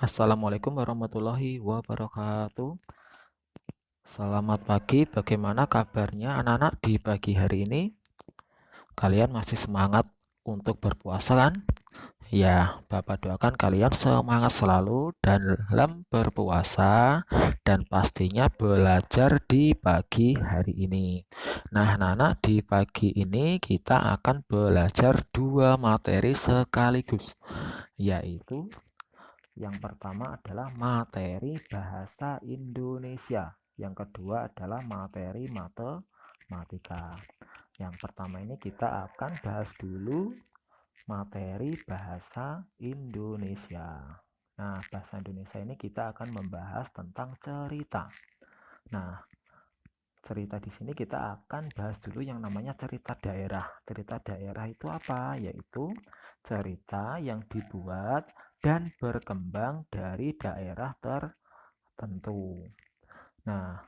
Assalamualaikum warahmatullahi wabarakatuh. Selamat pagi, bagaimana kabarnya anak-anak di pagi hari ini? Kalian masih semangat untuk berpuasa kan? Ya, Bapak doakan kalian semangat selalu dalam berpuasa dan pastinya belajar di pagi hari ini. Nah, anak-anak di pagi ini kita akan belajar dua materi sekaligus, yaitu yang pertama adalah materi bahasa Indonesia. Yang kedua adalah materi matematika. Yang pertama ini kita akan bahas dulu materi bahasa Indonesia. Nah, bahasa Indonesia ini kita akan membahas tentang cerita. Nah, cerita di sini kita akan bahas dulu yang namanya cerita daerah. Cerita daerah itu apa? Yaitu cerita yang dibuat dan berkembang dari daerah tertentu. Nah,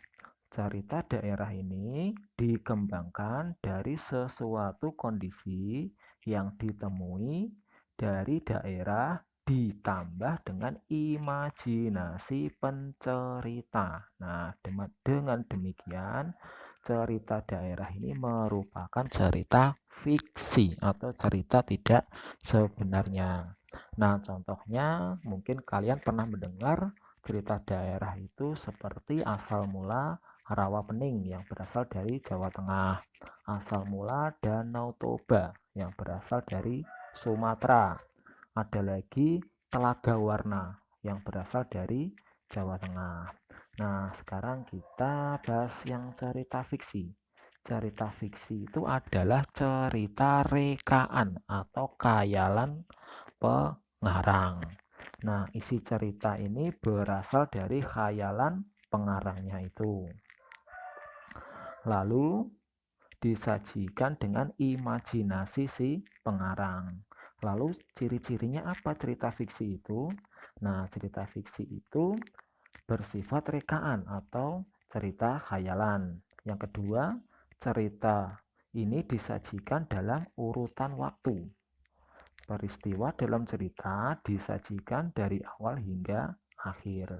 cerita daerah ini dikembangkan dari sesuatu kondisi yang ditemui dari daerah ditambah dengan imajinasi pencerita. Nah, dengan demikian cerita daerah ini merupakan cerita fiksi atau cerita tidak sebenarnya. Nah, contohnya mungkin kalian pernah mendengar cerita daerah itu seperti asal mula Rawa Pening yang berasal dari Jawa Tengah, asal mula Danau Toba yang berasal dari Sumatera, ada lagi Telaga Warna yang berasal dari Jawa Tengah. Nah, sekarang kita bahas yang cerita fiksi. Cerita fiksi itu adalah cerita rekaan atau khayalan pengarang. Nah, isi cerita ini berasal dari khayalan pengarangnya itu. Lalu disajikan dengan imajinasi si pengarang. Lalu ciri-cirinya apa cerita fiksi itu? Nah, cerita fiksi itu bersifat rekaan atau cerita khayalan. Yang kedua, cerita ini disajikan dalam urutan waktu. Peristiwa dalam cerita disajikan dari awal hingga akhir.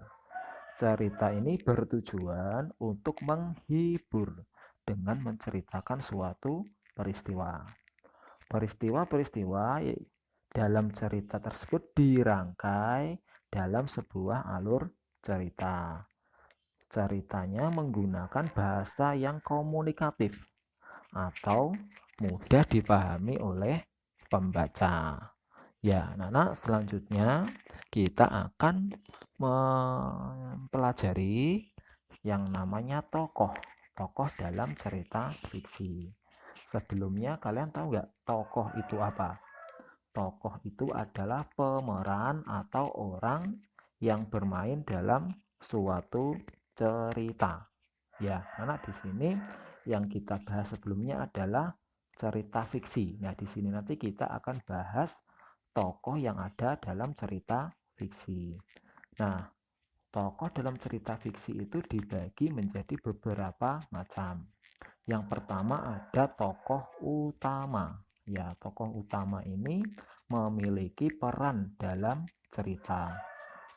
Cerita ini bertujuan untuk menghibur dengan menceritakan suatu peristiwa. Peristiwa-peristiwa dalam cerita tersebut dirangkai dalam sebuah alur cerita. Ceritanya menggunakan bahasa yang komunikatif atau mudah dipahami oleh pembaca. Ya, anak-anak, selanjutnya kita akan mempelajari yang namanya tokoh. Tokoh dalam cerita fiksi. Sebelumnya kalian tahu nggak tokoh itu apa? Tokoh itu adalah pemeran atau orang yang bermain dalam suatu cerita. Ya, anak di sini yang kita bahas sebelumnya adalah cerita fiksi. Nah, di sini nanti kita akan bahas tokoh yang ada dalam cerita fiksi. Nah, tokoh dalam cerita fiksi itu dibagi menjadi beberapa macam. Yang pertama ada tokoh utama. Ya, tokoh utama ini memiliki peran dalam cerita.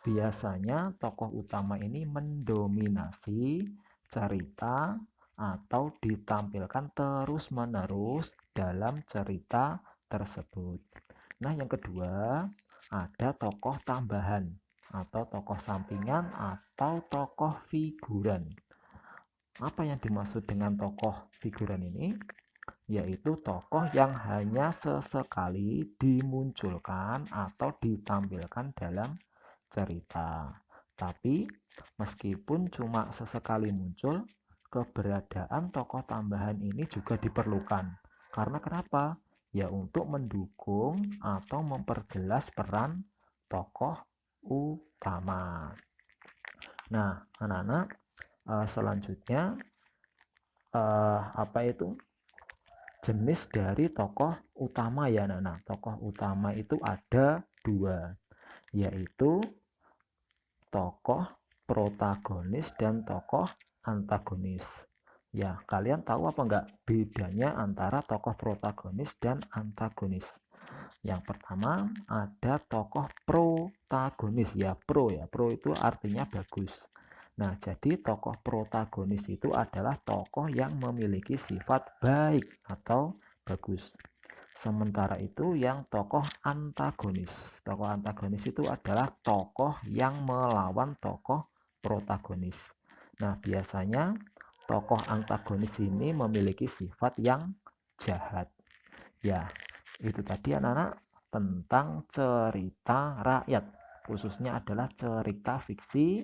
Biasanya tokoh utama ini mendominasi cerita atau ditampilkan terus-menerus dalam cerita tersebut. Nah, yang kedua ada tokoh tambahan atau tokoh sampingan atau tokoh figuran. Apa yang dimaksud dengan tokoh figuran ini? Yaitu tokoh yang hanya sesekali dimunculkan atau ditampilkan dalam cerita. Tapi meskipun cuma sesekali muncul, keberadaan tokoh tambahan ini juga diperlukan. Karena kenapa? Ya untuk mendukung atau memperjelas peran tokoh utama. Nah, anak-anak, selanjutnya apa itu jenis dari tokoh utama ya anak-anak. Tokoh utama itu ada dua, yaitu tokoh protagonis dan tokoh antagonis. Ya, kalian tahu apa enggak bedanya antara tokoh protagonis dan antagonis? Yang pertama ada tokoh protagonis ya. Pro itu artinya bagus. Nah, jadi tokoh protagonis itu adalah tokoh yang memiliki sifat baik atau bagus. Sementara itu yang tokoh antagonis. Tokoh antagonis itu adalah tokoh yang melawan tokoh protagonis. Nah, biasanya tokoh antagonis ini memiliki sifat yang jahat. Ya, itu tadi anak-anak tentang cerita rakyat. Khususnya adalah cerita fiksi.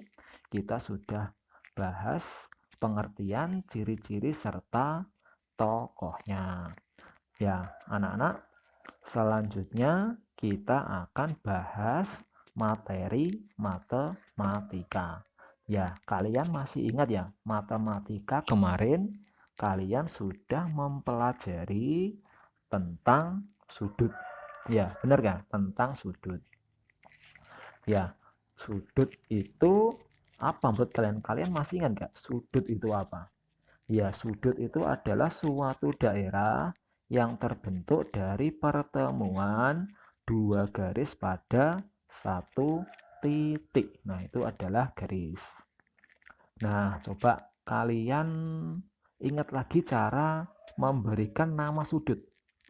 Kita sudah bahas pengertian, ciri-ciri, serta tokohnya. Ya, anak-anak, selanjutnya kita akan bahas materi matematika. Ya, kalian masih ingat ya, matematika kemarin kalian sudah mempelajari tentang sudut. Ya, benar kan? Tentang sudut. Ya, sudut itu apa buat kalian? Kalian masih ingat nggak? Sudut itu apa? Ya, sudut itu adalah suatu daerah yang terbentuk dari pertemuan dua garis pada satu titik. Nah, itu adalah garis. Nah, coba kalian ingat lagi cara memberikan nama sudut.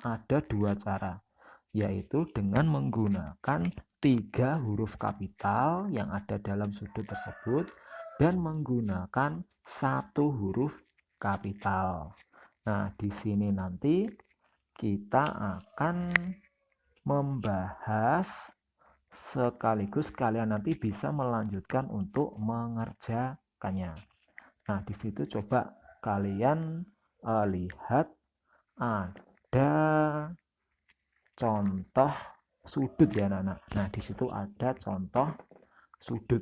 Ada dua cara, yaitu dengan menggunakan 3 huruf kapital yang ada dalam sudut tersebut dan menggunakan 1 huruf kapital. Nah, di sini nanti kita akan membahas sekaligus kalian nanti bisa melanjutkan untuk mengerjakannya. Nah, di situ coba kalian lihat ada contoh sudut ya anak-anak. Nah, di situ ada contoh sudut.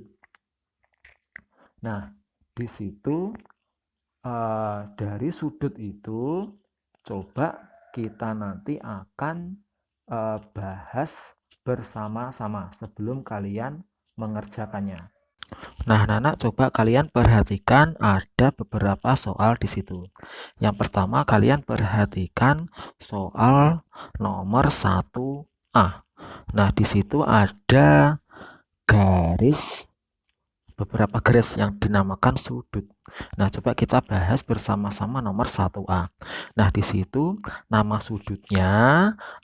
Nah, di situ dari sudut itu coba kita nanti akan bahas bersama-sama sebelum kalian mengerjakannya. Nah, anak-anak coba kalian perhatikan ada beberapa soal di situ. Yang pertama kalian perhatikan soal nomor 1A. Nah, di situ ada beberapa garis yang dinamakan sudut. Nah, coba kita bahas bersama-sama nomor 1A. Nah, di situ nama sudutnya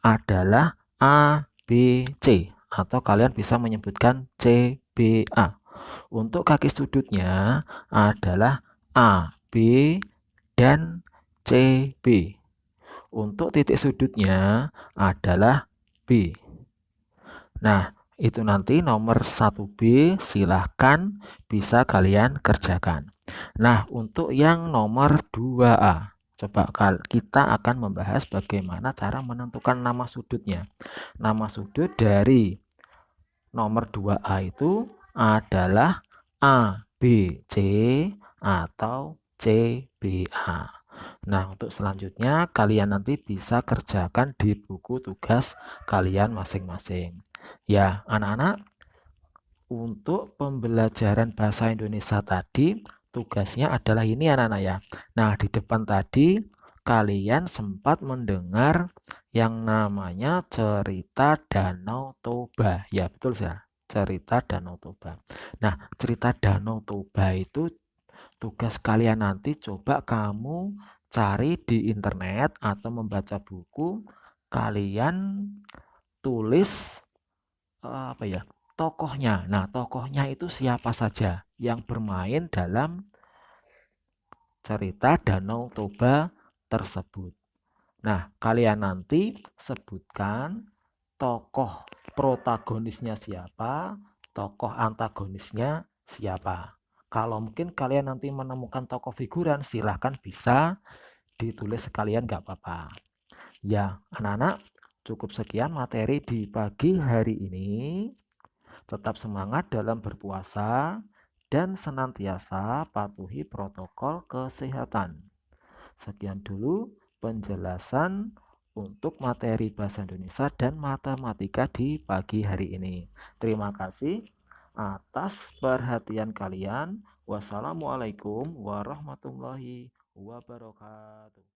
adalah ABC atau kalian bisa menyebutkan CBA. Untuk kaki sudutnya adalah AB dan CB. Untuk titik sudutnya adalah B. Nah, itu nanti nomor 1B silahkan bisa kalian kerjakan. Nah, untuk yang nomor 2A, coba kita akan membahas bagaimana cara menentukan nama sudutnya. Nama sudut dari nomor 2A itu adalah ABC atau CBA. Nah, untuk selanjutnya kalian nanti bisa kerjakan di buku tugas kalian masing-masing. Ya, anak-anak, untuk pembelajaran bahasa Indonesia tadi tugasnya adalah ini anak-anak ya. Nah, di depan tadi kalian sempat mendengar yang namanya cerita Danau Toba. Ya, betul ya. Cerita Danau Toba. Nah, cerita Danau Toba itu tugas kalian nanti coba kamu cari di internet atau membaca buku, kalian tulis apa ya? Tokohnya. Nah, tokohnya itu siapa saja yang bermain dalam cerita Danau Toba tersebut. Nah, kalian nanti sebutkan tokoh protagonisnya siapa, tokoh antagonisnya siapa. Kalau mungkin kalian nanti menemukan tokoh figuran, silahkan bisa ditulis sekalian gak apa-apa. Ya, anak-anak, cukup sekian materi di pagi hari ini. Tetap semangat dalam berpuasa dan senantiasa patuhi protokol kesehatan. Sekian dulu penjelasan untuk materi bahasa Indonesia dan matematika di pagi hari ini. Terima kasih atas perhatian kalian. Wassalamualaikum warahmatullahi wabarakatuh.